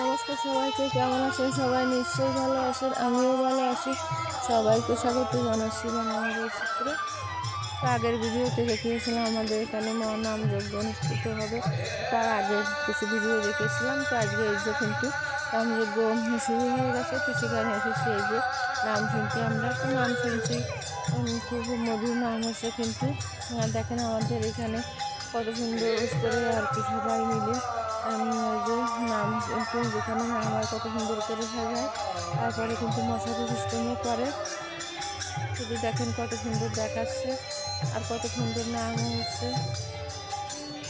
নমস্কার সবাইকে, কেমন আছেন সবাই? নিশ্চয়ই ভালো আছেন, আমিও ভালো আছি। সবাইকে স্বাগত জানাচ্ছি আমাদের চিত্রে। আগের ভিডিওতে দেখিয়েছিলাম আমাদের এখানে মহানাম যজ্ঞ অনুষ্ঠিত হবে, তার আগে কিছু ভিডিও দেখেছিলাম। তো আজকে এই যে কিন্তু নামযজ্ঞ শুরু হয়ে গেছে, তো সেখানে এসেছি। এই যে নাম শুনতে, আমরা তো নাম শুনছি, খুব মধুর নাম হচ্ছে কিন্তু। দেখেন আমাদের এখানে কত সুন্দর করে আর কি সবাই মিলে ওই যে নাম কিন্তু যেখানে নাম হয় কত সুন্দর করে সাজায়। তারপরে কিন্তু মশারি সিস্টেমও করে, শুধু দেখেন কত সুন্দর দেখাচ্ছে আর কত সুন্দর নাম হচ্ছে,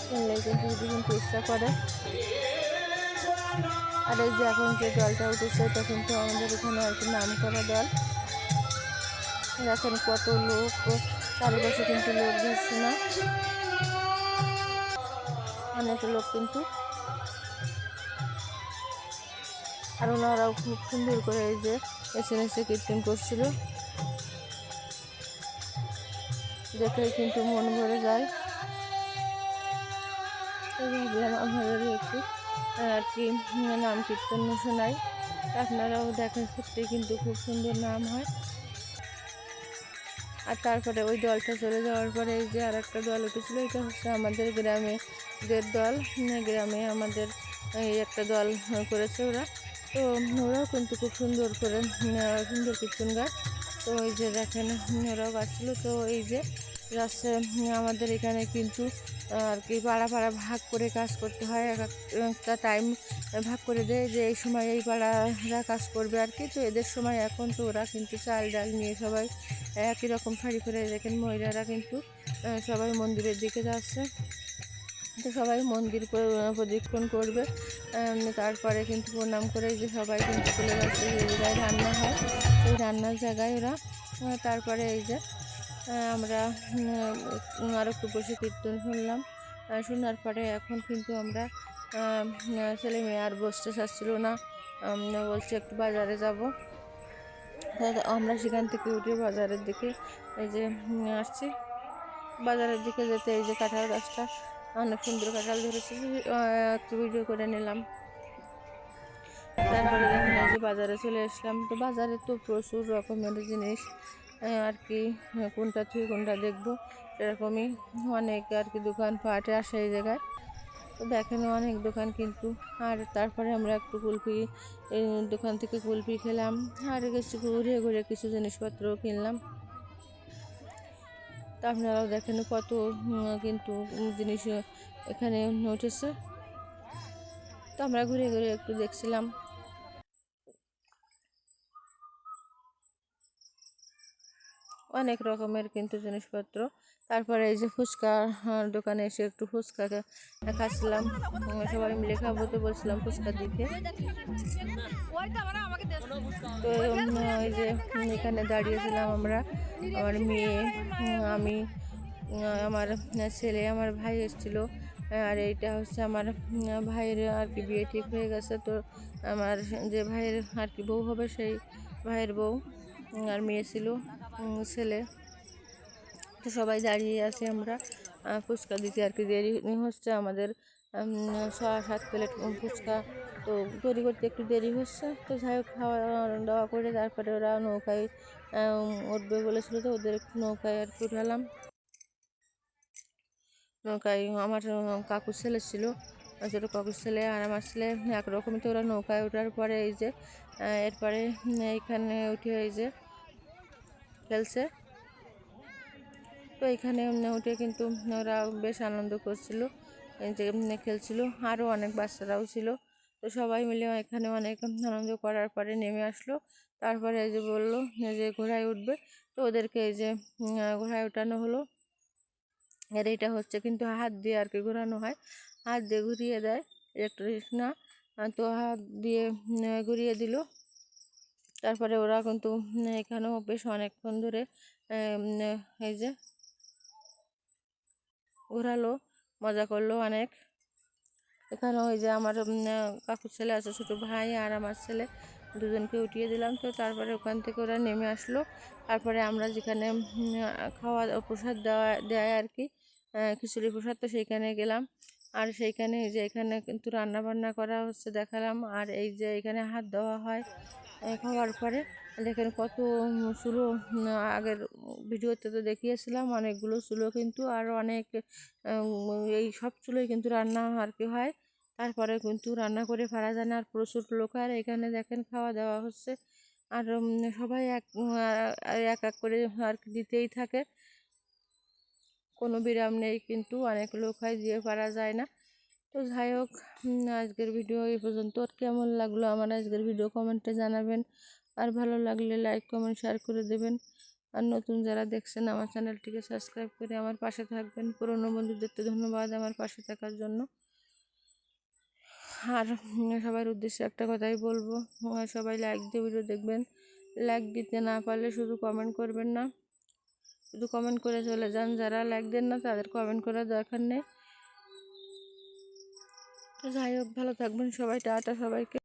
শুনলেই কিন্তু যদি কিন্তু ইচ্ছা করে। আর এই যে এখন যে দলটা উঠেছে এটা কিন্তু আমাদের এখানে আর কি নাম করা দল। দেখেন কত লোক, চারিপাশে কিন্তু লোক ধরছে না, অনেক লোক কিন্তু। আর ওনারাও খুব সুন্দর করে এই যে এসে কীর্তন করছিল, দেখেই কিন্তু মন ভরে যায়। ভাবলাম আপনাদেরও একটু আর কি নাম কীর্তন শোনাই, আপনারাও দেখেন, সত্যি কিন্তু খুব সুন্দর নাম হয়। আর তারপরে ওই দলটা চলে যাওয়ার পরে এই যে আর একটা দল উঠেছিল, এটা হচ্ছে আমাদের গ্রামের দল। গ্রামে আমাদের এই একটা দল করেছে ওরা, তো ওরাও কিন্তু খুব সুন্দর করে সুন্দর কীর্তন গায়। তো এই যে দেখেন ওরাও গাচ্ছিল। তো এই যে যাচ্ছে আমাদের এখানে কিন্তু আর কি পাড়া পাড়া ভাগ করে কাজ করতে হয়, একটা টাইম ভাগ করে দেয় যে এই সময় এই পাড়ারা কাজ করবে আর কি। তো এদের সময় এখন তো ওরা কিন্তু চাল ডাল নিয়ে সবাই একই রকম শাড়ি পরে, দেখেন মহিলারা কিন্তু সবাই মন্দিরের দিকে যাচ্ছে। তো সবাই মন্দির প্রদক্ষিণ করবে, তারপরে কিন্তু প্রণাম করে যে সবাই কিন্তু চলে যাচ্ছে যে জায়গায় রান্না হয়, সেই রান্নার জায়গায় ওরা। তারপরে এই যে আমরা আর একটু বসে কীর্তন শুনলাম। শোনার পরে এখন কিন্তু আমরা ছেলে মেয়ে আর বসতে চাচ্ছিল না, বলছে একটু বাজারে যাব। আমরা সেখান থেকে উঠে বাজারের দিকে এই যে আসছি। বাজারের দিকে যেতে এই যে কাঁঠাল গাছটা অনেক সুন্দর কাঁঠাল ধরেছে, একটু ভিডিও করে নিলাম। তারপরে দেখেন এই যে বাজারে চলে আসলাম। তো বাজারে তো প্রচুর রকমের জিনিস আর কি, কোনটা থেকে কোনটা দেখবো এরকমই অনেক আর কি দোকানপাট আসে এই জায়গায়। তো দেখেন অনেক দোকান কিন্তু। আর তারপরে আমরা একটু কুলফি, এই দোকান থেকে কুলফি খেলাম, আর কিছু ঘুরে ঘুরে কিছু জিনিসপত্র কিনলাম। তা আপনারাও দেখেন কত কিন্তু জিনিস এখানে উঠেছে। তো আমরা ঘুরে ঘুরে একটু দেখছিলাম। অনেক রকমের কিন্তু জিনিসপত্র। তারপরে এই যে ফুচকা দোকানে এসে একটু ফুচকা খাচ্ছিলাম, সবাই মিলে খাবো, তো বলছিলাম ফুচকা দিতে। তো এই যে এখানে দাঁড়িয়েছিলাম আমরা, আমার মেয়ে, আমি, আমার ছেলে, আমার ভাই এসেছিল। আর এইটা হচ্ছে আমার ভাইয়ের আর কি বিয়ে ঠিক হয়ে গেছে। তো আমার যে ভাইয়ের আর কি বউ হবে, সেই ভাইয়ের বউ আর মেয়ে ছিল, ছেলে। তো সবাই দাঁড়িয়ে আছি আমরা ফুচকা দিতে আর কি। দেরি হচ্ছে আমাদের 6-7 প্লেট ফুচকা, তো তৈরি করতে একটু দেরি হচ্ছে। তো যাই হোক খাওয়া দাওয়া করে তারপরে ওরা নৌকায় উঠবে বলেছিল, তো ওদের একটু নৌকায় আর কি উঠালাম। নৌকায় আমার কাকুর ছেলে ছিল, ছোটো কাকুর ছেলে আর আমার ছেলে একরকমই। তো ওরা নৌকায় ওঠার পরে এই যে এরপরে এইখানে উঠে এই যে খেলছে। তো এখানে উঠে কিন্তু ওরা বেশ আনন্দ করছিল, যে খেলছিল, আরও অনেক বাচ্চারাও ছিল। তো সবাই মিলে এখানে অনেক আনন্দ করার পরে নেমে আসলো। তারপরে এই যে বললো যে ঘোড়ায় উঠবে, তো ওদেরকে এই যে ঘোড়ায় ওঠানো হলো। আর এইটা হচ্ছে কিন্তু হাত দিয়ে আর কি ঘোরানো হয়, হাত দিয়ে ঘুরিয়ে দেয়, ইলেকট্রিক না। তো হাত দিয়ে ঘুরিয়ে দিল। তারপরে ওরা কিন্তু এখানেও বেশ অনেকক্ষণ ধরে এই যে ঘোরালো, মজা করলো অনেক। এখানে ওই যে আমার কাকুর ছেলে আছে, ছোটো ভাই আর আমার ছেলে, দুজনকে উঠিয়ে দিলাম। তো তারপরে ওখান থেকে ওরা নেমে আসলো। তারপরে আমরা যেখানে খাওয়া প্রসাদ দেয় আর কি, খিচুড়ি প্রসাদ, তো সেইখানে গেলাম। আর সেইখানে এই যে এখানে কিন্তু রান্না বান্না করা হচ্ছে দেখালাম। আর এই যে এখানে হাত দেওয়া হয় খাওয়ার পরে। দেখেন কত চুলো, আগের ভিডিওতে তো দেখিয়েছিলাম অনেকগুলো চুলো, কিন্তু আরও অনেক এই সব চুলোই কিন্তু রান্না আর কি হয়। তারপরে কিন্তু রান্না করে পারা যায় না, আর প্রচুর লোক। আর এখানে দেখেন খাওয়া দাওয়া হচ্ছে, আর সবাই এক এক করে আর কি দিতেই থাকে, কোনো বিরাম নেই, কিন্তু অনেক লোক হয়, দিয়ে পারা যায় না। তো যাই হোক, আজকের ভিডিও এই পর্যন্ত। কেমন লাগলো আমার আজকের ভিডিও কমেন্টে জানাবেন, আর ভালো লাগলে লাইক কমেন্ট শেয়ার করে দেবেন। আর নতুন যারা দেখছেন আমার চ্যানেলটিকে সাবস্ক্রাইব করে আমার পাশে থাকবেন। পুরনো বন্ধুদেরকে ধন্যবাদ আমার পাশে থাকার জন্য। আর সবার উদ্দেশ্যে একটা কথাই বলবো, সবাই লাইক দিয়ে ভিডিও দেখবেন। লাইক দিতে না পারলে শুধু কমেন্ট করবেন না, শুধু কমেন্ট করে চলে যান। যারা লাইক দেন না তাদের কমেন্ট করার দরকার নেই। তো যাই হোক, ভালো থাকবেন সবাই, টাটা সবাইকে।